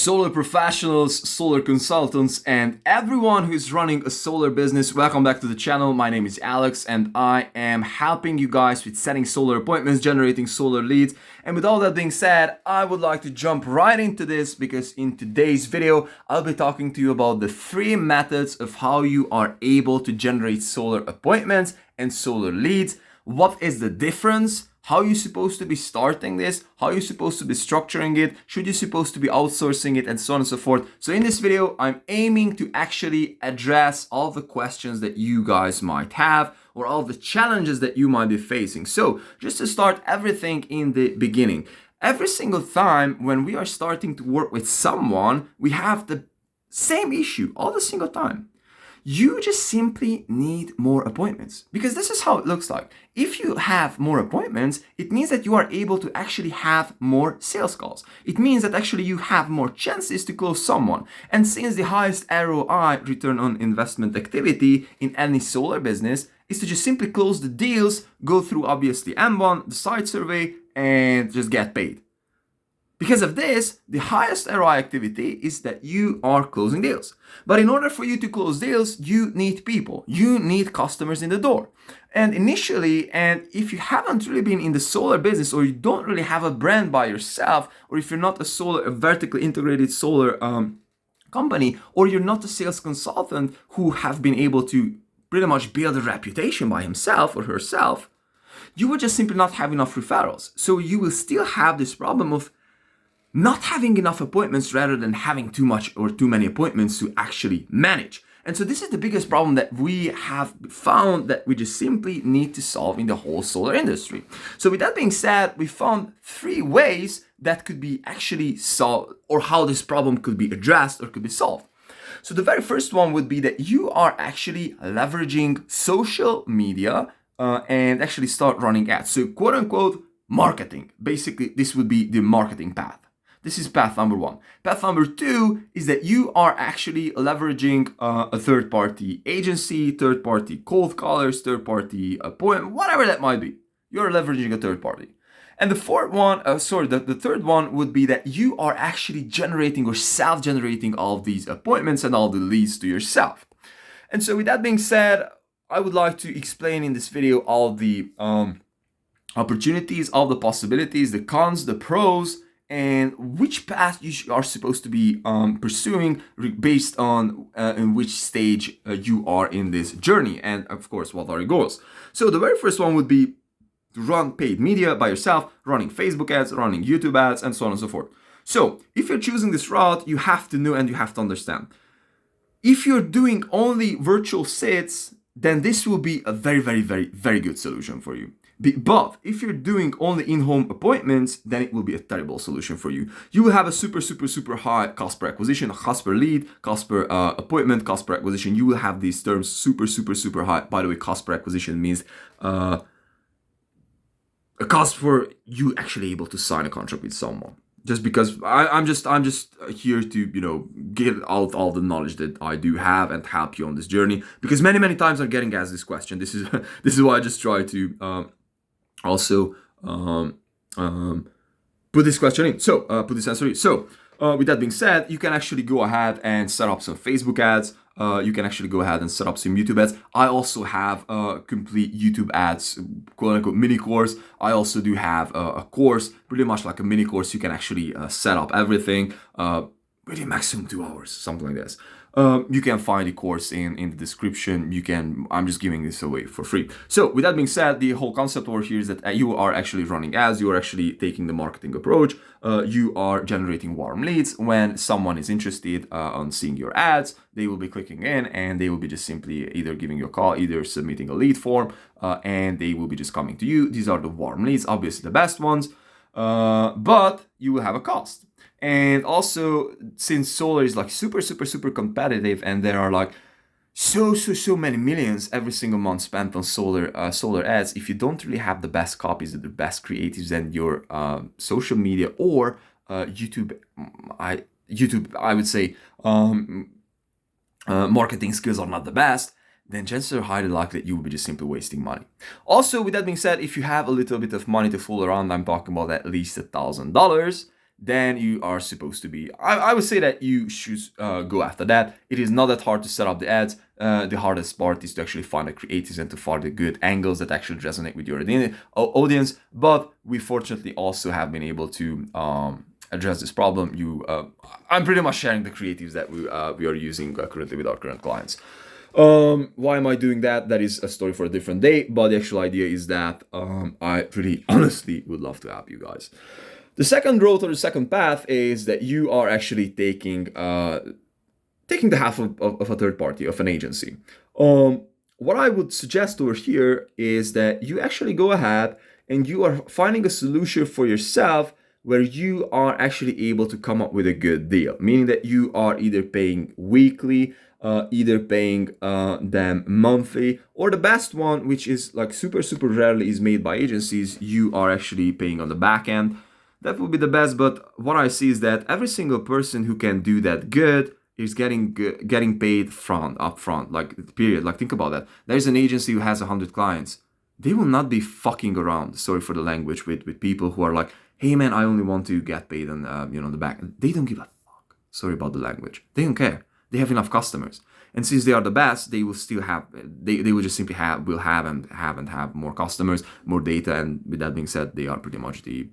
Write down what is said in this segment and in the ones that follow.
Solar professionals, solar consultants, and everyone who's running a solar business, welcome back to the channel. My name is Alex and I am helping you guys with setting solar appointments, generating solar leads. And with all that being said, I would like to jump right into this because in today's video, I'll be talking to you about the 3 methods of how you are able to generate solar appointments and solar leads. What is the difference? How are you supposed to be starting this? How are you supposed to be structuring it? Should you supposed to be outsourcing it, and so on and so forth? So in this video, I'm aiming to actually address all the questions that you guys might have or all the challenges that you might be facing. So just to start everything in the beginning, every single time when we are starting to work with someone, we have the same issue all the single time. You just simply need more appointments, because this is how it looks like. If you have more appointments, it means that you are able to actually have more sales calls. It means that actually you have more chances to close someone. And since the highest ROI, return on investment activity in any solar business, is to just simply close the deals, go through obviously M1, the site survey, and just get paid. Because of this, the highest ROI activity is that you are closing deals. But in order for you to close deals, you need people. You need customers in the door. And initially, and if you haven't really been in the solar business, or you don't really have a brand by yourself, or if you're not a vertically integrated solar company, or you're not a sales consultant who have been able to pretty much build a reputation by himself or herself, you will just simply not have enough referrals. So you will still have this problem of not having enough appointments rather than having too much or too many appointments to actually manage. And so this is the biggest problem that we have found that we just simply need to solve in the whole solar industry. So with that being said, we found 3 ways that could be actually solved, or how this problem could be addressed or could be solved. So the very first one would be that you are actually leveraging social media and actually start running ads. So quote unquote marketing. Basically, this would be the marketing path. This is path number 1. Path number 2 is that you are actually leveraging a third-party agency, third-party cold callers, third-party appointment, whatever that might be. You're leveraging a third party. And the third one would be that you are actually generating or self-generating all of these appointments and all the leads to yourself. And so with that being said, I would like to explain in this video all the opportunities, all the possibilities, the cons, the pros, and which path you are supposed to be pursuing based on in which stage you are in this journey, and of course what are your goals. So the very first one would be to run paid media by yourself, running Facebook ads, running YouTube ads, and so on and so forth. So if you're choosing this route, you have to know and you have to understand. If you're doing only virtual sits, then this will be a very, very, very, very good solution for you. But if you're doing only in-home appointments, then it will be a terrible solution for you. You will have a super high cost per acquisition, cost per lead, cost per appointment, cost per acquisition. You will have these terms super high. By the way, cost per acquisition means a cost for you actually able to sign a contract with someone. Just because I'm just here to get out all the knowledge that I do have and help you on this journey. Because many times I'm getting asked this question. This is why I just try to also put this question in. So put this answer in. So with that being said, you can actually go ahead and set up some Facebook ads. You can actually go ahead and set up some YouTube ads. I also have a complete YouTube ads, quote unquote mini course. I also do have a course, pretty much like a mini course. You can actually set up everything within maximum 2 hours, something like this. You can find the course in the description. I'm just giving this away for free. So with that being said, the whole concept over here is that you are actually running ads. You are actually taking the marketing approach. You are generating warm leads. When someone is interested on seeing your ads, they will be clicking in and they will be just simply either giving you a call, either submitting a lead form, and they will be just coming to you. These are the warm leads, obviously the best ones, but you will have a cost. And also, since solar is like super competitive, and there are like so many millions every single month spent on solar ads, if you don't really have the best copies or the best creatives, and your social media or YouTube, I would say marketing skills are not the best, then chances are highly likely that you will be just simply wasting money. Also, with that being said, if you have a little bit of money to fool around, I'm talking about at least $1,000, then you are supposed to be. I would say that you should go after that. It is not that hard to set up the ads. The hardest part is to actually find the creatives and to find the good angles that actually resonate with your audience. But we fortunately also have been able to address this problem. I'm pretty much sharing the creatives that we are using currently with our current clients. Why am I doing that? That is a story for a different day. But the actual idea is that I really honestly would love to help you guys. The second road or the second path is that you are actually taking the half of a third party, of an agency. What I would suggest over here is that you actually go ahead and you are finding a solution for yourself where you are actually able to come up with a good deal, meaning that you are either paying weekly, either paying them monthly, or the best one, which is like super rarely is made by agencies, you are actually paying on the back end. That would be the best, but what I see is that every single person who can do that good is getting paid up front, like period. Like think about that. There's an agency who has 100 clients. They will not be fucking around, sorry for the language, with people who are like, hey man, I only want to get paid on the back. They don't give a fuck. Sorry about the language. They don't care. They have enough customers, and since they are the best, they will still have. They will just simply have more customers, more data, and with that being said, they are pretty much they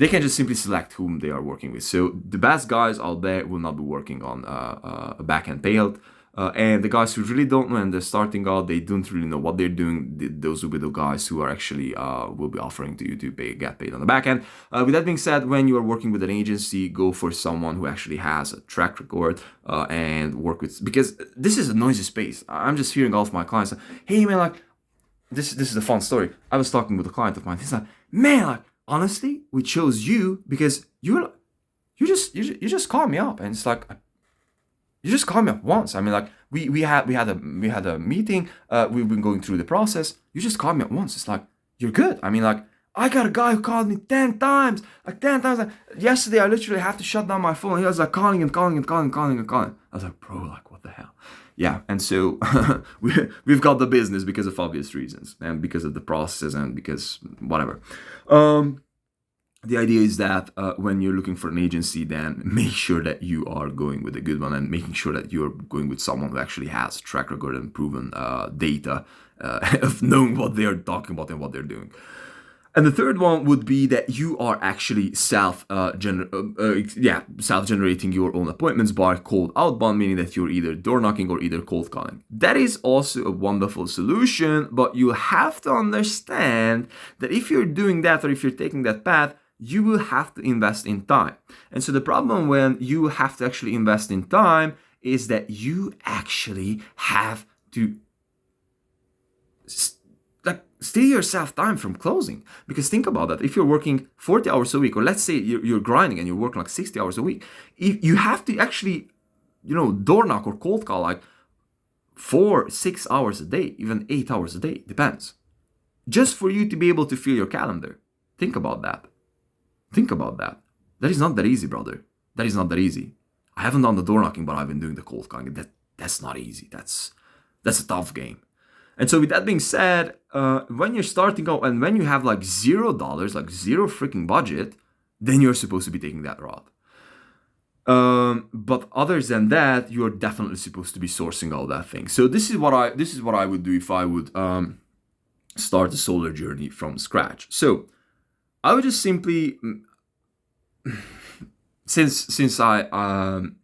can just simply select whom they are working with. So the best guys out there will not be working on a back-end payout. And the guys who really don't know and they're starting out, they don't really know what they're doing. Those will be the guys who are actually will be offering to you to get paid on the back end. With that being said, when you are working with an agency, go for someone who actually has a track record and work with, because this is a noisy space. I'm just hearing all of my clients, hey man, like this is a fun story. I was talking with a client of mine. He's like, man, like honestly, we chose you because you just called me up, and it's like, you just called me up once. I mean, like we had a meeting. We've been going through the process. You just called me up once. It's like, you're good. I mean, like I got a guy who called me 10 times. Like 10 times. Like, yesterday I literally had to shut down my phone. He was like calling. I was like, bro, like what the hell? Yeah, and so we've got the business because of obvious reasons and because of the process and because whatever. The idea is that when you're looking for an agency, then make sure that you are going with a good one and making sure that you're going with someone who actually has a track record and proven data of knowing what they are talking about and what they're doing. And the third one would be that you are actually self-generating your own appointments by cold outbound, meaning that you're either door knocking or either cold calling. That is also a wonderful solution, but you have to understand that if you're doing that or if you're taking that path, you will have to invest in time. And so the problem when you have to actually invest in time is that you actually have to steal yourself time from closing. Because think about that. If you're working 40 hours a week, or let's say you're grinding and you're working like 60 hours a week, if you have to actually, door knock or cold call like 4-6 hours a day, even 8 hours a day, depends. Just for you to be able to fill your calendar. Think about that. That is not that easy, brother. That is not that easy. I haven't done the door knocking, but I've been doing the cold calling. That's not easy. That's a tough game. And so with that being said, when you're starting out and when you have like $0, like zero freaking budget, then you're supposed to be taking that route. But other than that, you're definitely supposed to be sourcing all that thing. So this is what I would do if I would start the solar journey from scratch. So I would just simply, since I'm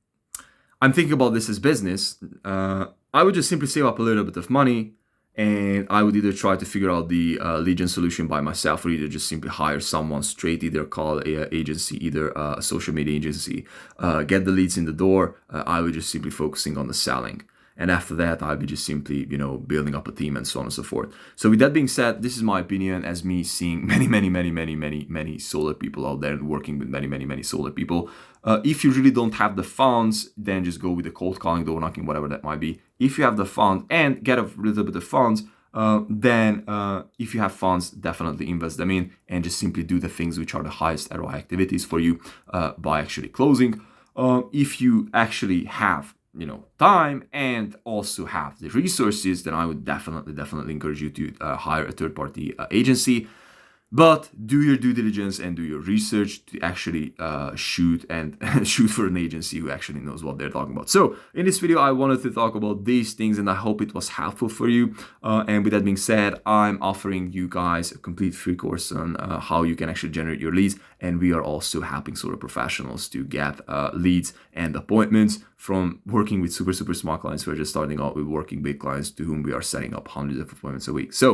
thinking about this as business, I would just simply save up a little bit of money, and I would either try to figure out the lead gen solution by myself, or either just simply hire someone straight, either call an agency, either a social media agency, get the leads in the door. I would just simply focusing on the selling. And after that, I'll be just simply, building up a team and so on and so forth. So with that being said, this is my opinion as me seeing many solar people out there and working with many solar people. If you really don't have the funds, then just go with the cold calling, door knocking, whatever that might be. If you have the funds and get a little bit of funds, then if you have funds, definitely invest them in and just simply do the things which are the highest ROI activities for you by actually closing. If you actually have time and also have the resources, then I would definitely encourage you to hire a third-party agency. But do your due diligence and do your research to actually shoot for an agency who actually knows what they're talking about. So in this video, I wanted to talk about these things, and I hope it was helpful for you. And with that being said, I'm offering you guys a complete free course on how you can actually generate your leads. And we are also helping solar professionals to get leads and appointments from working with super small clients who are just starting out with working big clients to whom we are setting up hundreds of appointments a week. So